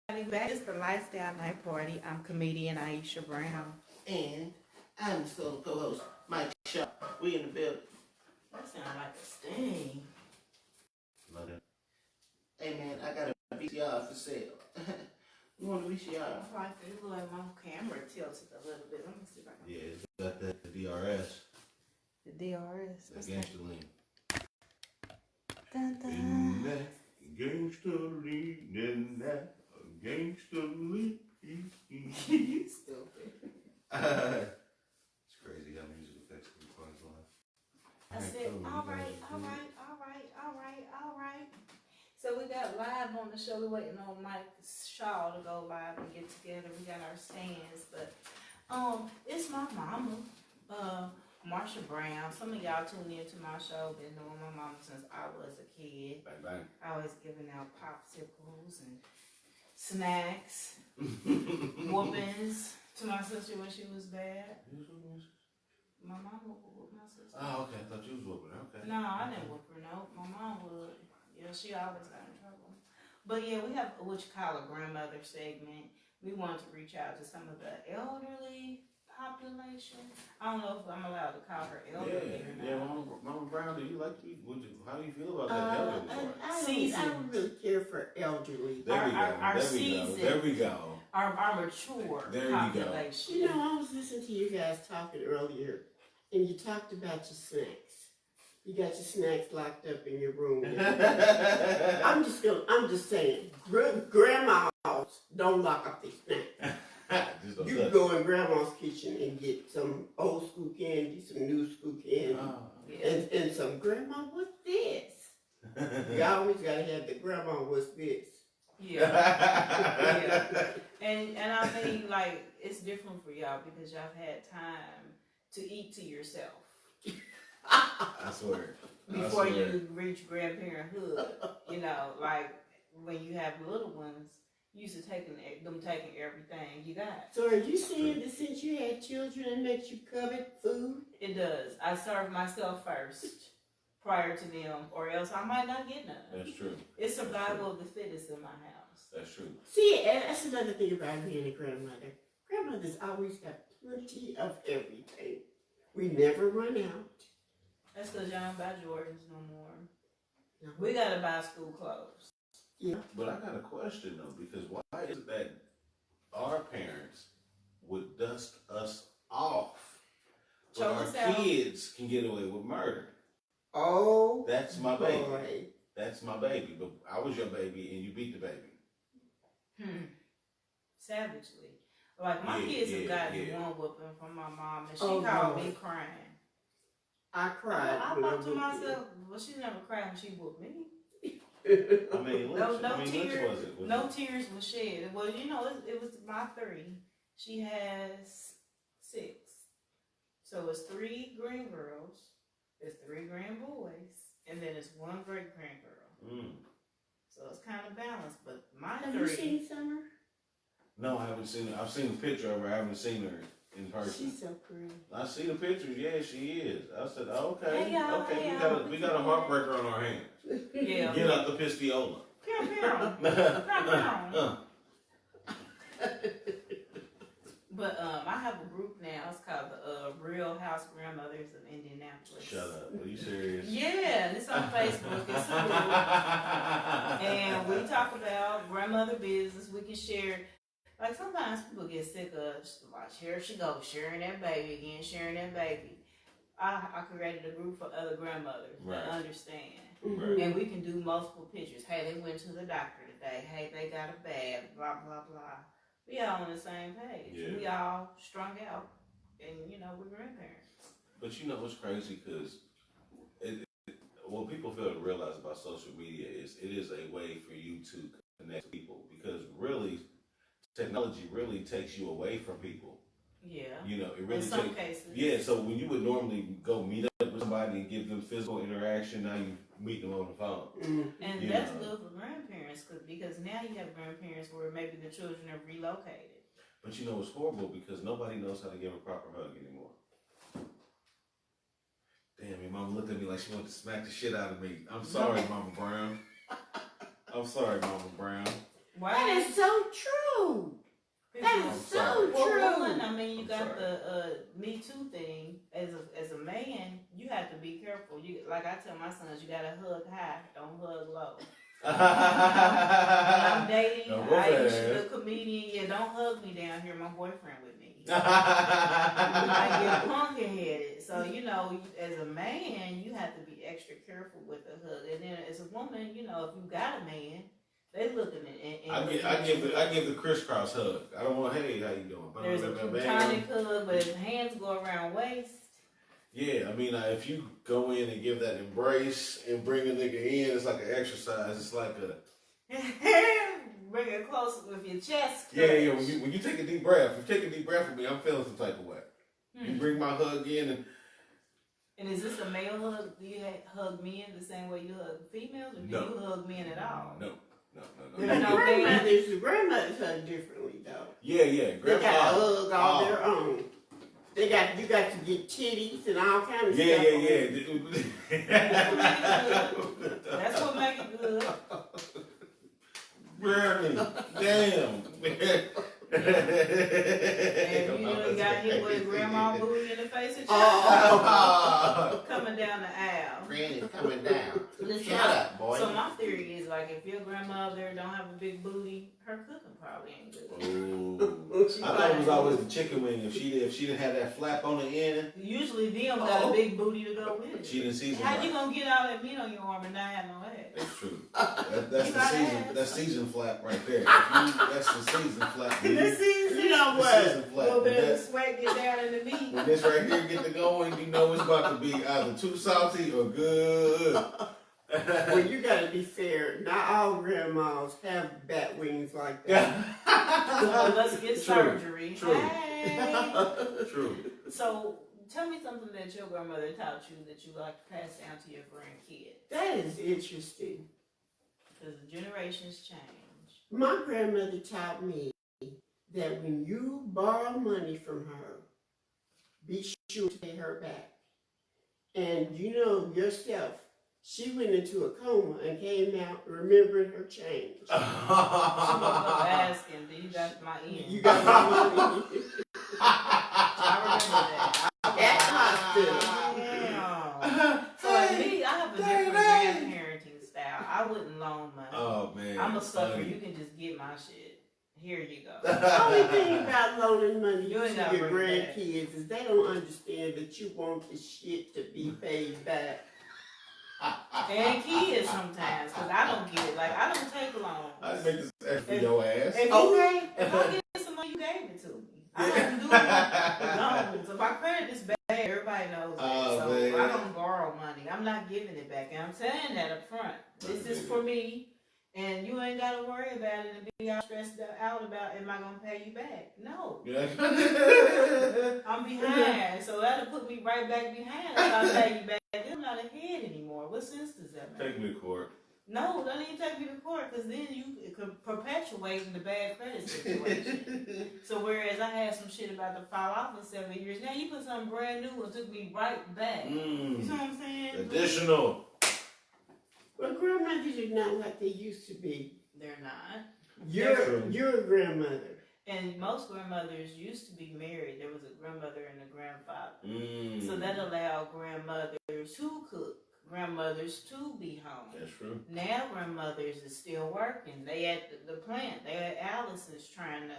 Back. It's the Lifestyle Night Party. I'm comedian Aisha Brown. And I'm the solo co-host, Mike Shaw. We in the building. That sounds like a sting. Love it. Hey man, I got a VCR for sale. You want a VCR? I like it. Look like my camera tilted a little bit. Let me see if I can. Yeah, it's got that DRS. The DRS. That gangster lean. Dun, dun. In that gangster lean, in that gangster lean. You stupid. It's crazy how music affects people's life. I said, all right. So we got live on the show. We're waiting on Mike Shaw to go live and get together. We got our stands, but it's my mama, Marsha Brown. Some of y'all tune into my show. Been knowing my mama since I was a kid. Bang bang. I was giving out popsicles and snacks, whoopings to my sister when she was bad. My mom would whoop my sister. Oh, okay. I thought you was whooping her. Okay. No, I didn't whoop her. No, my mom would. Yeah, she always got in trouble. But yeah, we have what you call a grandmother segment. We wanted to reach out to some of the elderly population. I don't know if I'm allowed to call her elderly or not. Yeah, Mama Brown, do you like to? How do you feel about that elderly part? I don't really care for elderly. There we go. There we go. Our mature population. You know, I was listening to you guys talking earlier, and you talked about your snacks. You got your snacks locked up in your room. I'm just saying, grandmas don't lock up their snacks. You can go in grandma's kitchen and get some old school candy, some new school candy, and some grandma, what's this? You always gotta have the grandma, what's this? Yeah. And I mean, like, it's different for y'all because y'all have had time to eat to yourself. I swear. Before you reach grandparenthood, you know, like when you have little ones, you used to taking everything you got. So are you saying that since you had children, it makes you covet food? It does. I serve myself first prior to them, or else I might not get none. That's true. It's survival of the fittest in my house. That's true. See, and that's another thing about being a grandmother. Grandmothers always have plenty of everything. We never run out. That's because y'all don't buy Jordans no more. No. We gotta buy school clothes. Yeah. But I got a question though, because why is it that our parents would dust us off, but our kids can get away with murder? Oh, that's my baby. That's my baby. But I was your baby, and you beat the baby. Savagely. Like my kids have gotten one whooping from my mom, and she called me crying. I cried. I thought to myself, well, she never cried when she whooped me. I mean, no tears were shed. Well, you know, it was my 3. She has 6. So it's 3 grand girls, it's 3 grand boys, and then it's 1 great grand girl. So it's kind of balanced. But my 3. Have you seen Summer? No, I haven't seen her. I've seen a picture of her. I haven't seen her in person. She's so pretty. I see the pictures. Yeah, she is. I said, okay, hey, okay. We got a heartbreaker on our hands. Yeah. Get out the pistiola. But I have a group now. It's called the Real House Grandmothers of Indianapolis. Shut up. Are you serious? Yeah, and it's on Facebook. It's a group. And we talk about grandmother business. We can share. Like sometimes people get sick of, like, here she goes, sharing that baby again, sharing that baby. I created a group for other grandmothers that understand. Right. And we can do multiple pictures. Hey, they went to the doctor today. Hey, they got a bath, blah, blah, blah. We all on the same page. Yeah. We all strung out, and, you know, we're grandparents. But you know what's crazy? Because what people fail to realize about social media is it is a way for you to connect with people. Because really, technology really takes you away from people. Yeah. You know, it really in some cases. Yeah, so when you would normally go meet up with somebody and give them physical interaction, now you meet them on the phone. And that's good for grandparents because now you have grandparents where maybe the children are relocated. But you know, it's horrible because nobody knows how to give a proper hug anymore. Damn, your mama looked at me like she wanted to smack the shit out of me. I'm sorry, Mama Brown. I'm sorry, Mama Brown. Why? That is so true. That is so true. Well, I mean, you got the Me Too thing. As a man, you have to be careful. You like I tell my sons, you gotta hug high, don't hug low. When I'm dating, Aisha, the comedian, yeah, don't hug me down here. My boyfriend with me. I get punky headed. So as a man, you have to be extra careful with the hug. And then as a woman, if you got a man. They looking at I give the crisscross hug. I don't want, hey, how you doing? There's a platonic hug, but his hands go around waist. Yeah, I mean, if you go in and give that embrace and bring a nigga in, it's like an exercise. It's like a bring it closer with your chest. Yeah. When you take a deep breath, if you take a deep breath with me, I'm feeling some type of way. You bring my hug in and is this a male hug? Do you hug men the same way you hug females, or do you hug men at all? No. Grandmothers hug differently though. Yeah. They got hugs all their own. You got to get titties and all kinds of stuff. That's what makes it good. Granny, damn. And you got hit with grandma booty in the face and coming down the aisle. Granny's coming down. Listen, Shut up, boy. So my theory is like if your grandmother don't have a big booty, her cooking probably ain't good. I thought it was always the chicken wing. If she didn't have that flap on the end. Usually them got a big booty to go with it. She didn't season. How you gonna get all that meat on your arm and not have no ass? That's true. That's the season. That's season flap right there. That's the season flap. You know what? A little bit of sweat get down in the meat. When this right here get to going, you know it's about to be either too salty or good. Well, you gotta be fair. Not all grandmas have bat wings like that. So let's get surgery. True. Hey. True. So tell me something that your grandmother taught you that you like to pass down to your grandkids. That is interesting. Because the generations change. My grandmother taught me that when you borrow money from her, be sure to pay her back. And you know yourself, she went into a coma and came out remembering her change. She woke up asking, do you got my end? You got my money. I remember that. At the hospital. Damn. So like me, I have a different grandparenting style. I wouldn't loan money. Oh man. I'm a sucker. You can just get my shit. Here you go. The only thing about loaning money You to ain't gotta your bring it grandkids is they don't understand that you want the shit to be paid back. And kids sometimes, because I don't get it. Like, I don't take loans. I just make this F for your ass. If I get some money, you gave it to me. I don't do loans. So my credit is bad. Everybody knows that. So man. I don't borrow money. I'm not giving it back. And I'm saying that up front. This is for me. And you ain't got to worry about it and be all stressed out about, am I going to pay you back? No. I'm behind. So that'll put me right back behind if I pay you back. I'm not ahead anymore. What sense does that make? Take me to court. No, don't even take me to court because then you could perpetuate the bad credit situation. So whereas I had some shit about to fall off in 7 years, now you put something brand new and took me right back. You know what I'm saying? Additional. Well, grandmothers are not like they used to be. They're not. You're a grandmother. And most grandmothers used to be married. There was a grandmother and a grandfather. So that allowed grandmothers to cook, grandmothers to be home. That's true. Now grandmothers is still working. They at the plant. They at Allison's trying to,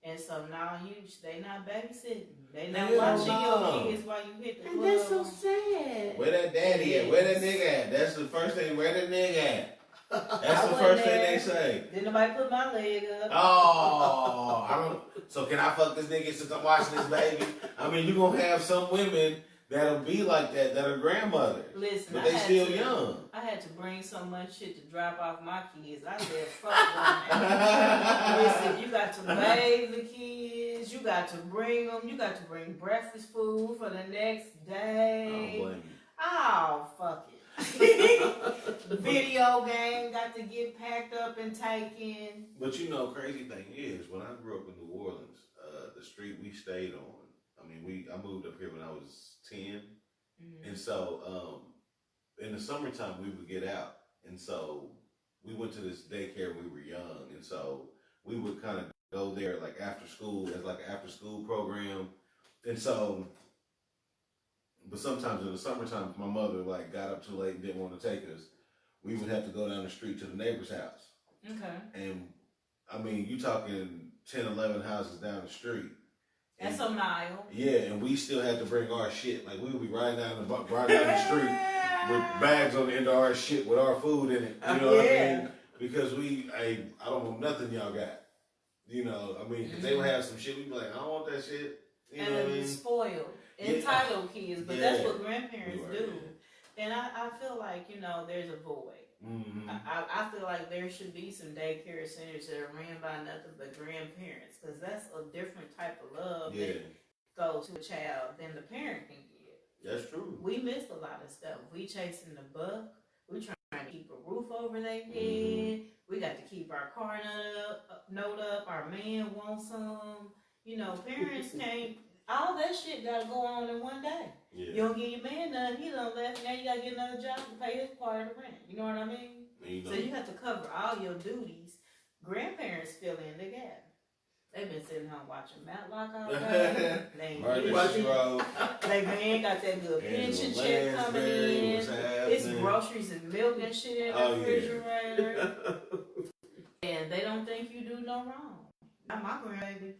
and so now they not babysitting. They not watching your kids while you hit the club. And that's so sad. Where that daddy at? Where that nigga at? That's the first thing. Where that nigga at? That's the first thing they say. Didn't nobody put my leg up? Oh, I don't. So can I fuck this nigga since I'm watching this baby? I mean, you gonna have some women that'll be like that are grandmothers. Listen, but they still young. I had to bring so much shit to drop off my kids. I said, fuck women. Listen, you got to bathe the kids. You got to bring them. You got to bring breakfast food for the next day. I don't blame you. Oh, fuck it. Video game got to get packed up and taken. But crazy thing is, when I grew up in New Orleans, the street we stayed on, I mean, I moved up here when I was 10. And so, in the summertime, we would get out. And so, we went to this daycare when we were young. And and so we would kind of go there like after school as like an after school program, and so. But sometimes in the summertime, if my mother like got up too late and didn't want to take us, we would have to go down the street to the neighbor's house. Okay. And I mean, you talking 10, 11 houses down the street. That's a mile. Yeah, and we still had to bring our shit. Like we would be riding down the street with bags on the end of our shit with our food in it. You know what I mean? Because I don't know nothing y'all got. You know, I mean, cause they would have some shit. We'd be like, I don't want that shit. You know what I mean? Spoiled, entitled kids, but that's what grandparents do. And I feel like, you know, there's a void. Mm-hmm. I feel like there should be some daycare centers that are ran by nothing but grandparents, because that's a different type of love that goes to a child than the parent can give. That's true. We missed a lot of stuff. We chasing the buck. We trying to keep a roof over their head. We got to keep our car note up. Our man wants some. You know, parents can't. All that shit got to go on in one day. Yeah. You don't give your man nothing, he done left. Now you got to get another job to pay his part of the rent. You know what I mean? So you have to cover all your duties. Grandparents fill in the gap. They've been sitting home watching Matlock all day. They ain't got that good pension check coming in. It's groceries and milk and shit in the refrigerator. And they don't think you do no wrong. Not my grandbaby.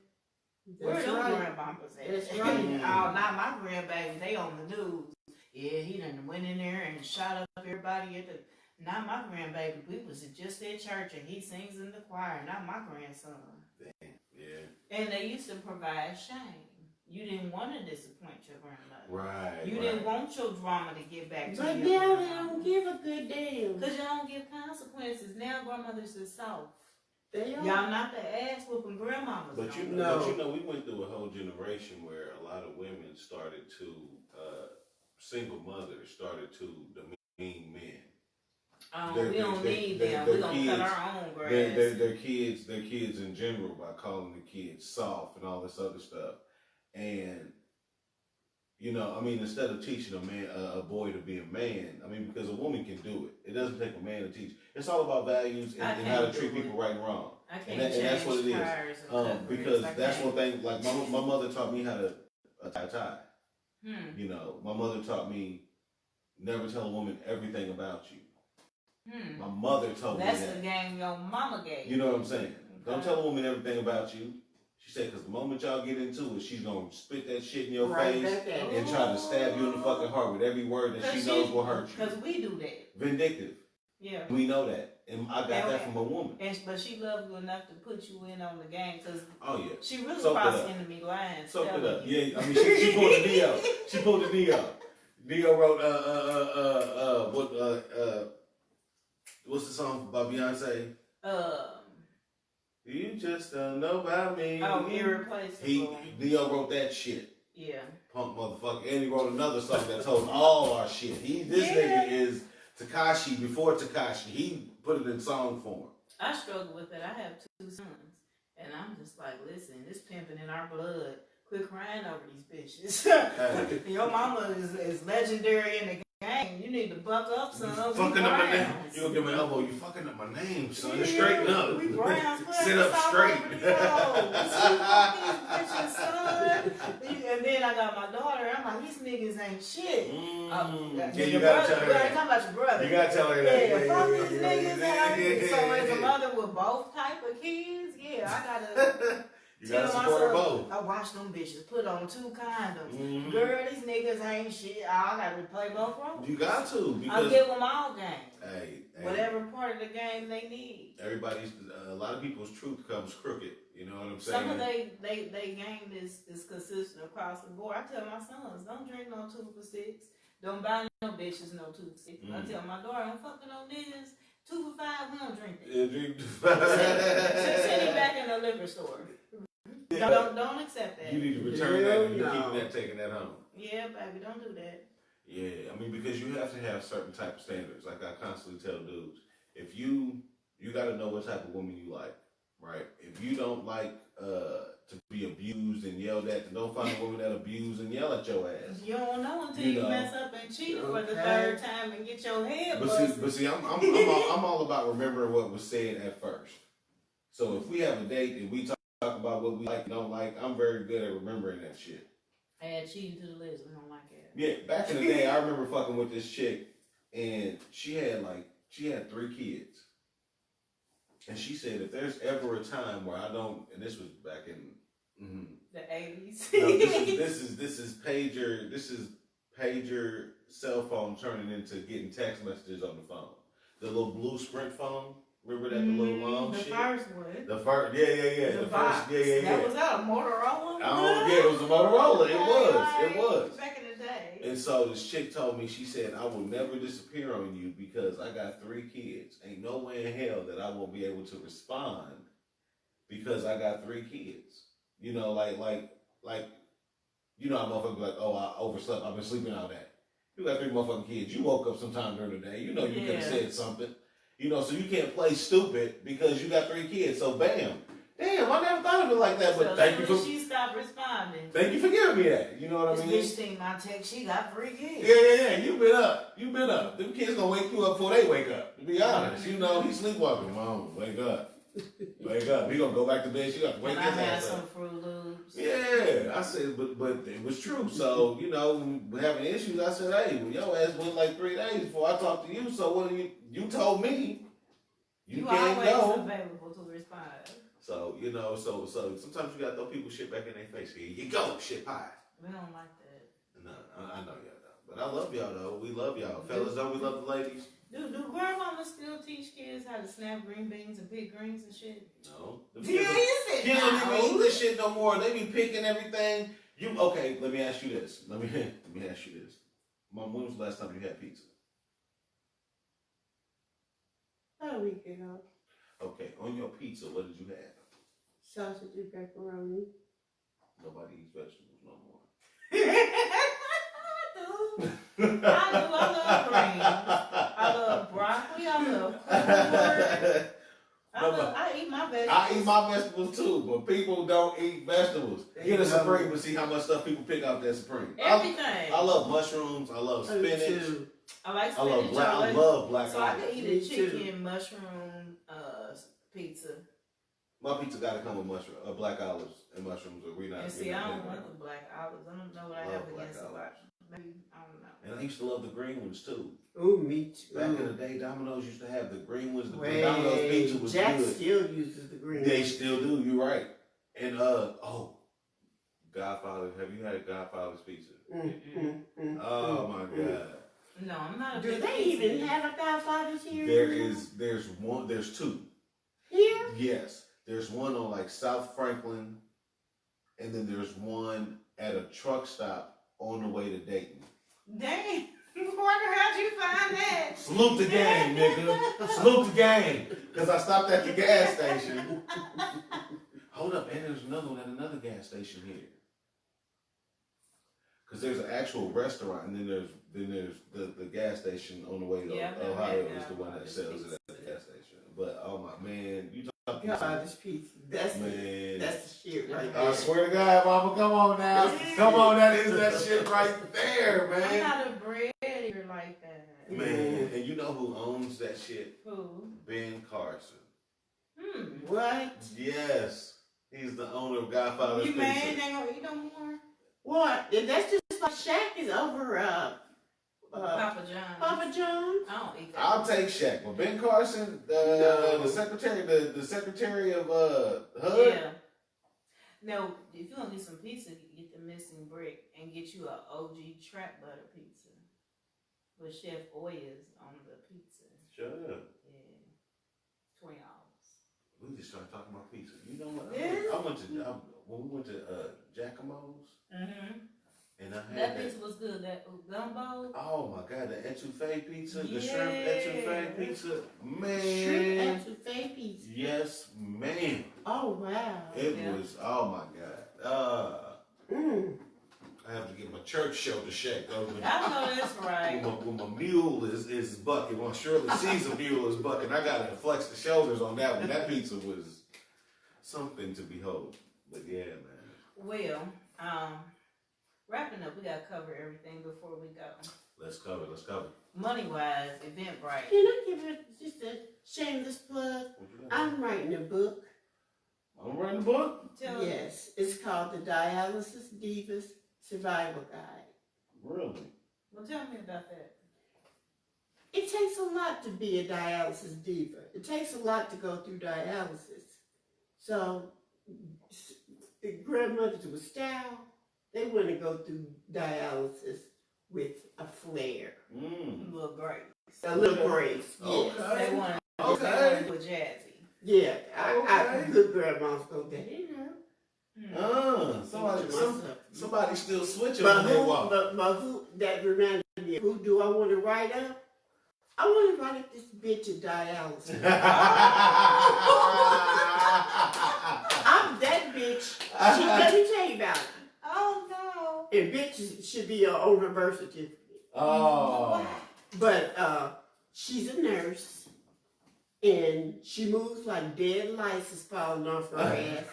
Where are those grandmamas at? That's right. Oh, not my grandbaby. They on the news. Yeah, he done went in there and shot up everybody at the... Not my grandbaby. We was just at church and he sings in the choir. Not my grandson. Damn. Yeah. And they used to provide shame. You didn't want to disappoint your grandmother. Right. You didn't want your drama to get back to you. But now they don't give a good damn. Because you don't give consequences. Now grandmothers are soft. They are. Y'all not the ass whooping grandmamas. But you know, we went through a whole generation where a lot of women started to, single mothers started to demean men. We don't need them. We're going to cut our own grass. Their kids in general, by calling the kids soft and all this other stuff. And, you know, I mean, instead of teaching a boy to be a man, I mean, because a woman can do it. It doesn't take a man to teach. It's all about values and how to treat people right and wrong. And that's what it is. Because that's one thing, like my mother taught me how to tie a tie. You know, my mother taught me never tell a woman everything about you. My mother told me that. That's the game your mama gave. You know what I'm saying? Okay. Don't tell a woman everything about you. She said, because the moment y'all get into it, she's going to spit that shit in your face and try to stab you in the fucking heart with every word that she knows will hurt you. Because we do that. Vindictive. Yeah. We know that. And I got that from a woman. But she loved you enough to put you in on the game because she really Soaked crossed enemy lines. Soaked it up. Yeah, I mean, she pulled the knee up. She pulled the knee up. Neo wrote, what's the song by Beyonce? You just don't know about me. Oh, Irreplaceable. Neo wrote that shit. Yeah. Punk motherfucker. And he wrote another song that told all our shit. This nigga is Tekashi before Tekashi. He put it in song form. I struggle with it. I have 2 sons. And I'm just like, listen, it's pimping in our blood. Quit crying over these bitches. Your mama is legendary in the game. You need to buck up, son. Fucking up my name. You don't give me an elbow. You fucking up my name, son. Yeah, straighten up. We Browns. Sit up straight. Bitches, son. And then I got my daughter. I'm like, these niggas ain't shit. Yeah, you gotta tell her that. You talking about your brother. You gotta tell her that. Yeah, fuck these niggas. So as a mother with both type of kids, I gotta. You gotta support her both. I watch them bitches put on 2 condoms. Girl, these niggas ain't shit. I gotta play both roles. You got to. I'll give them all game. Hey. Whatever part of the game they need. A lot of people's truth comes crooked. You know what I'm saying? Some of they game is consistent across the board. I tell my sons, don't drink no 2 for 6. Don't buy no bitches no 2 for 6. I tell my daughter, don't fuck with no niggas. 2 for 5, we don't drink that. Yeah, drink 2 for 5. Send it back in the liquor store. Don't accept that. You need to return that and you're keeping that, taking that home. Yeah, baby, don't do that. Yeah, I mean, because you have to have certain type of standards. Like I constantly tell dudes, if you got to know what type of woman you like, right? If you don't like to be abused and yelled at, then don't find a woman that abuse and yell at your ass. You don't know until you mess up and cheat for the 3rd time and get your head busted. But see, I'm all about remembering what was said at first. So if we have a date and we talk about what we like and don't like, I'm very good at remembering that shit. Add cheating to the list. We don't like it. Yeah, back in the day, I remember fucking with this chick, and she had 3 kids. And she said, if there's ever a time where I don't, and this was back in the 80s. No, this is pager cell phone turning into getting text messages on the phone. The little blue Sprint phone. Remember that the little long shit? The first one. The first, yeah. The first, yeah. That was out a Motorola. Yeah, it was a Motorola. It was. Back in the day. And so this chick told me, she said, I will never disappear on you because I got 3 kids. Ain't no way in hell that I won't be able to respond because I got 3 kids. You know, like, you know how motherfuckers be like, oh, I overslept. I've been sleeping all day. You got 3 motherfucking kids. You woke up sometime during the day. You know you could have said something. You know, so you can't play stupid because you got 3 kids. So bam. Damn, I never thought of it like that. But thank you for she stopped responding. Thank you for giving me that. You know what I mean? This bitch think my text, she got 3 kids. Yeah. You been up. Them kids gonna wake you up before they wake up. To be honest, you know, he's sleepwalking. Mom, wake up. Wake up. He gonna go back to bed. She got to wake his ass up. I had some Fruit Loops. Yeah, I said, but it was true. So, you know, when we having issues, I said, hey, well, your ass went like 3 days before I talked to you. So what you told me you can't always go. available to respond. So, you know, so sometimes you gotta throw people shit back in their face. Here you go, shit pie. We don't like that. No, I know y'all don't. But I love y'all though. We love y'all. Fellas, don't we love the ladies? Do grandmamas still teach kids how to snap green beans and pick greens and shit? No. Kids don't even eat this shit no more. They be picking everything. Okay, let me ask you this. Let me ask you this. Mom, when was the last time you had pizza? About a week ago. Okay, on your pizza, what did you have? Sausage and pepperoni. Nobody eats vegetables no more. I love greens. I love broccoli. I love corn. I eat my vegetables. I eat my vegetables too, but people don't eat vegetables. Get a Supreme and see how much stuff people pick out that Supreme. Everything. I love mushrooms. I love spinach. I like spinach. I love black so olives. I can eat a chicken mushroom pizza. My pizza gotta come with black olives and mushrooms, or we not. And see, I don't want the black olives. I don't know what I have against the black. Maybe I don't know. And I used to love the green ones too. Oh, me too. Back in the day, Domino's used to have the green ones. The Domino's pizza was Jack good. still uses the green. They still do. You're right. And Godfather. Have you had Godfather's pizza? Oh my God. No, I'm not. Do they even have a Godfather's here? There's 2. Here? Yes. There's one on like South Franklin, and then there's one at a truck stop on the way to Dayton. Dang. Wonder how'd you find that? Salute the game, nigga. Salute the game. Because I stopped at the gas station. Hold up, and there's another one at another gas station here. Because there's an actual restaurant, and then there's the gas station on the way to Ohio is the one that sells it at the gas station. But oh my man, you talking about this pizza? That's the shit right there. I swear to God, Mama, come on now, come on, that is that shit right there, man. I'm not a bread eater like that. Man, and you know who owns that shit? Who? Ben Carson. What? Yes, he's the owner of Godfather's Pizza. You mad? They ain't gonna eat no more? What? That's just like Shaq is over Papa John. Papa John? I don't eat that. I'll take Shaq, but Ben Carson, the secretary of HUD. Yeah. No, if you want to get some pizza, you get the missing brick and get you a OG trap butter pizza with Chef Oyas on the pizza. Shut up. Yeah. $20. We just started talking about pizza. You know what? Yeah. When we went to Giacomo's. And I had that pizza was good. That gumbo. Oh my God, the etouffee pizza, the Yeah. shrimp etouffee pizza, man. Shrimp etouffee pizza. Yes, man. Oh wow. It was. Oh my God. I have to get my church shoulder shake over. I know that's right. When my mule is bucking, when Shirley sees a mule is bucking, I gotta flex the shoulders on that one. That pizza was something to behold. But yeah, man. Well, wrapping up, we gotta cover everything before we go. Let's cover. Money wise, Eventbrite. Can I give it just a shameless plug? I'm writing a book. I'm writing a book? Yes, it's called the Dialysis Divas Survival Guide. Really? Well, tell me about that. It takes a lot to be a dialysis diva. It takes a lot to go through dialysis. So, the grandmothers with style, they want to go through dialysis with a flair. A little grace. A little grace, yes. Okay. They want to Okay. do a jazzy. Yeah, Okay. good grandmas go there, you know. Somebody still switching But when they walk. who, that reminded me, who do I want to write up? I want to write up this bitch of dialysis. I'm that bitch. Let me tell you about it. Oh, no. And bitch should be on her birth certificate. Oh. But she's a nurse, and she moves like dead lice is falling off her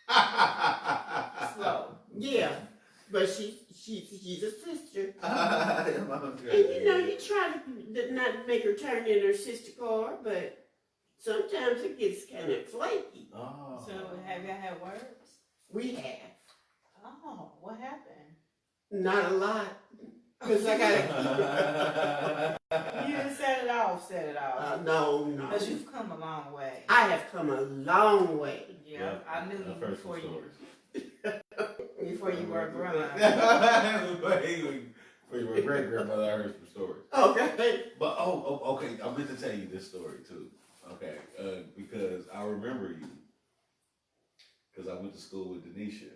ass. Slow. Yeah, but she's a sister. And And you know, you try to not make her turn in her sister car, but sometimes it gets kind of flaky. Oh. So, have y'all had words? We have. Oh, what happened? Not a lot. Because I gotta You didn't set it off, no. Because you've come a long way. I have come a long way. Yeah, I knew you I've heard before some you stories. before you were a grandma. For your great grandmother, I heard some stories. Okay. But okay. I meant to tell you this story too. Okay, because I remember you because I went to school with Denisha,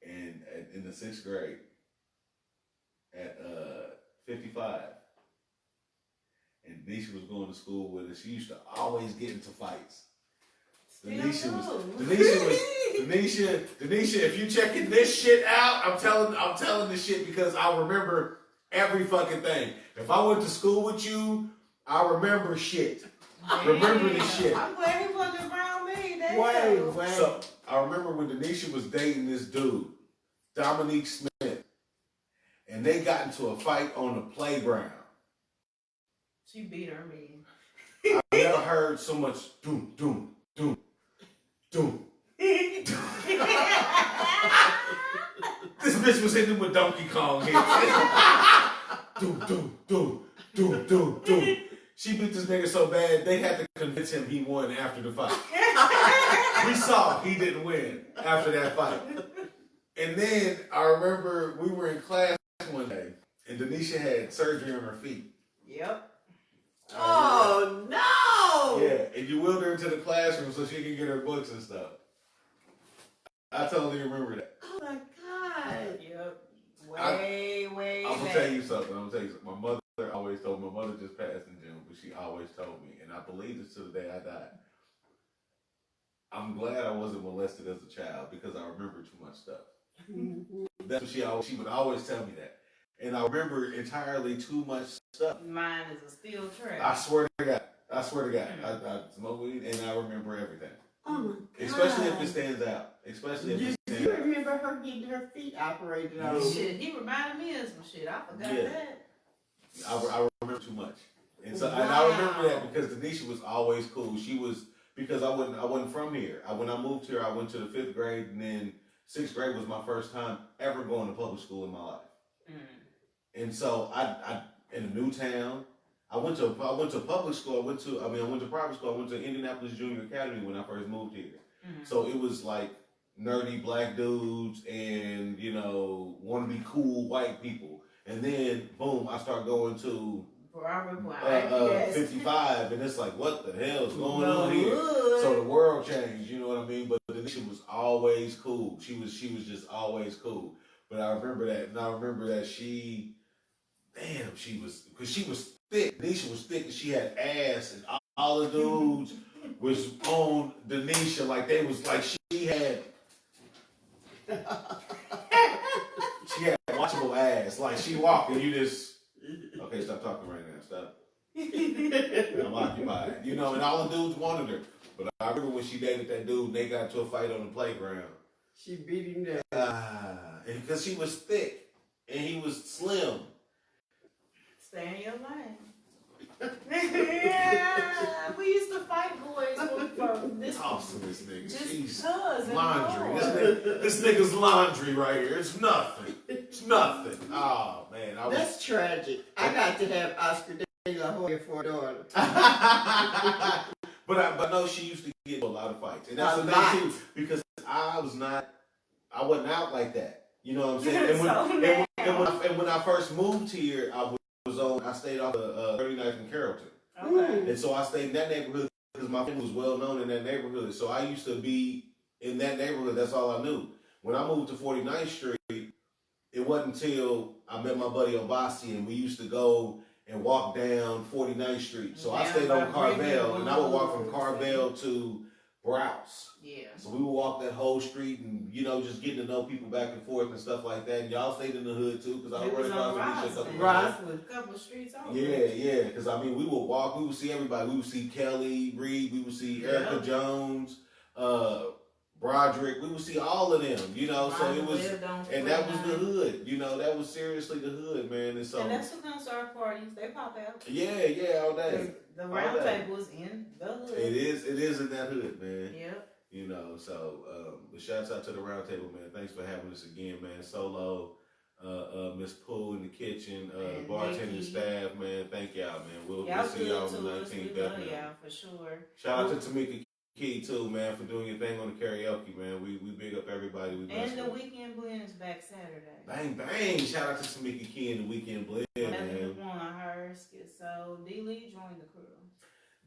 and in the 6th grade at 55, and Denisha was going to school with us. She used to always get into fights. Denisha, if you checking this shit out, I'm telling this shit because I remember every fucking thing. If I went to school with you, I remember shit. Remember this shit. I'm glad he wasn't around me. Wait. So I remember when Denisha was dating this dude, Dominique Smith, and they got into a fight on the playground. She beat her mean. I've never heard so much doom, doom, doom, doom. This bitch was hitting him with Donkey Kong hits. Doom, doom, doom, doom, doom, doom. She beat this nigga so bad, they had to convince him he won after the fight. We saw he didn't win after that fight. And then I remember we were in class one day, and Denisha had surgery on her feet. Yep. Oh, no! Yeah, and you wheeled her into the classroom so she could get her books and stuff. I totally remember that. Oh, my God. Yep. Way I'm gonna back. tell you something. My mother always told me. My mother just passed in June, but she always told me, and I believe this to the day I died. I'm glad I wasn't molested as a child because I remember too much stuff. Mm-hmm. That's what she would always tell me that, and I remember entirely too much stuff. Mine is a steel trap. I swear to God. I smoke weed and I remember everything. Oh, my God. Especially if it stands out. Especially if it stands You out. remember her getting her feet operated on? Shit, he reminded me of some shit. I forgot Yeah. that. I remember too much. And so Wow. and I remember that because Denisha was always cool. She was, because I wasn't from here. When I moved here, I went to the 5th grade, and then 6th grade was my first time ever going to public school in my life. And so I in a new town, I went to public school. I went to private school. I went to Indianapolis Junior Academy when I first moved here. So it was like nerdy black dudes and, you know, want to be cool white people. And then boom, I start going to 55, and it's like, what the hell is going on here? So the world changed, you know what I mean? But Denisha was always cool. She was just always cool. But I remember that, and I remember that she was thick. Denisha was thick, and she had ass, and all the dudes was on Denisha like they was like she had watchable ass. Like she walked and you just, okay, stop talking right now, stop. I'm occupied. You know, and all the dudes wanted her. But I remember when she dated that dude and they got into a fight on the playground. She beat him down. And because she was thick and he was slim. Stay in your lane. Yeah, we used to fight boys from this costing this nigga? Just She's cause. laundry. This nigga's laundry right here. It's nothing. It's nothing. Oh man, That's tragic. I got to have Oscar De La Hoya for a daughter. But I know she used to get into a lot of fights, and that's the thing too, because I wasn't out like that. You know what I'm saying? And when I first moved here, I stayed off of 39th and Carrollton. Okay. And so I stayed in that neighborhood because my family was well known in that neighborhood. So I used to be in that neighborhood. That's all I knew. When I moved to 49th Street, it wasn't until I met my buddy Obasi, and we used to go and walk down 49th Street. So I stayed on Carvel, and I would walk from Carvel to Browse. Yeah. So we would walk that whole street and, just getting to know people back and forth and stuff like that. And y'all stayed in the hood too, because I was running across the a couple of streets over. Yeah, because we would walk, we would see everybody. We would see Kelly Reed, we would see Erica Jones, Broderick, we would see all of them, so it was, and that was the hood, that was seriously the hood, man. And so, and that's who comes to our parties, they pop out. Yeah, all day. The round table is in the hood. It is in that hood, man. Yep. But shouts out to the round table, man. Thanks for having us again, man. Solo, Miss Pooh in the kitchen, bartending staff, man. Thank y'all, man. We'll see y'all on the 19th, definitely. Yeah, for sure. Shout out to Tamika Key too, man, for doing your thing on the karaoke, man. We big up everybody. And the Weekend Blend is back Saturday. Bang bang! Shout out to Tamika Key and the Weekend Blend, man. One of hers. So D Lee joined the crew.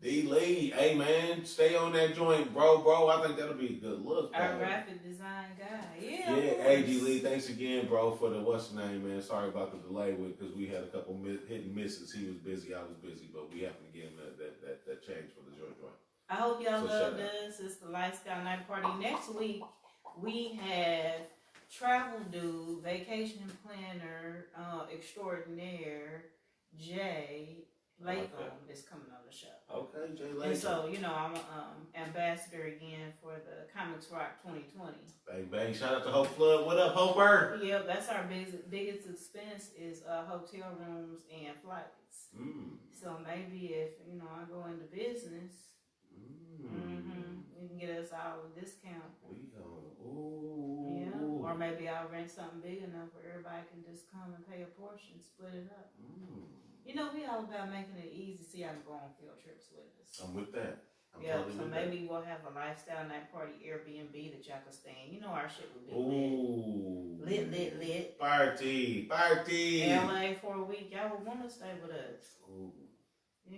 D Lee, hey man, stay on that joint, bro. I think that'll be a good look. Our graphic design guy, yeah. Hey D Lee, thanks again, bro, for the what's the name, man. Sorry about the delay because we had a couple hit and misses. He was busy, I was busy, but we happened to get him that change for the joint. I hope y'all love this. It's the Lifestyle Night Party. Next week, we have Travel Dude, Vacation Planner Extraordinaire, Jay Latham is coming on the show. Okay, Jay Latham. And so, I'm ambassador again for the Comics Rock 2020. Bang, bang. Shout out to Hope Flood. What up, Hoper? Yep, that's our biggest expense is hotel rooms and flights. So maybe if, I go into business, you can get us all a discount. Yeah, or maybe I'll rent something big enough where everybody can just come and pay a portion, split it up. We all about making it easy so y'all can go on field trips with us. I'm with that. So maybe we'll have a Lifestyle Night Party Airbnb that y'all can stay in. Our shit will be lit. Party. LA for a week. Y'all would want to stay with us. Ooh. Yeah,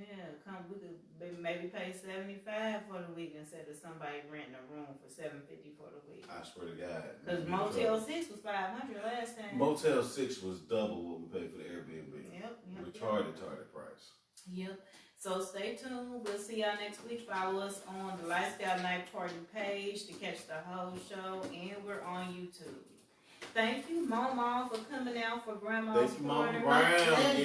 we could maybe pay $75 for the week instead of somebody renting a room for $750 for the week. I swear to God. Because Motel 6 was $500 last time. Motel 6 was double what we paid for the Airbnb. Yep. Retarded price. Yep. So stay tuned. We'll see y'all next week. Follow us on the Lifestyle Night Party page to catch the whole show, and we're on YouTube. Thank you, Mama, for coming out for Grandma's Thank you, Mama Corner. Brown.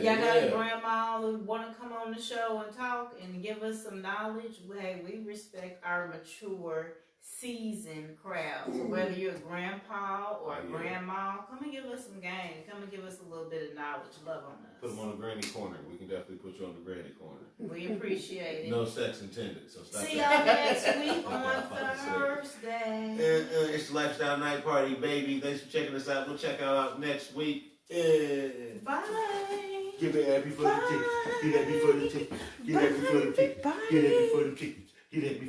Y'all got a grandma who want to come on the show and talk and give us some knowledge. Hey, we respect our mature, seasoned crowd. So whether you're a grandpa or a grandma, come and give us some game. Come and give us a little bit of knowledge. Love on us. Put them on the granny corner. We can definitely put you on the granny corner. We appreciate it. No sex intended. So stop. See y'all next week on Thursday. It's the Lifestyle Night Party, baby. Thanks for checking us out. We'll check out next week. Bye. Give me happy for the tickets. Get happy for the tickets. Get happy for the tickets. Get happy for the tickets. Get happy.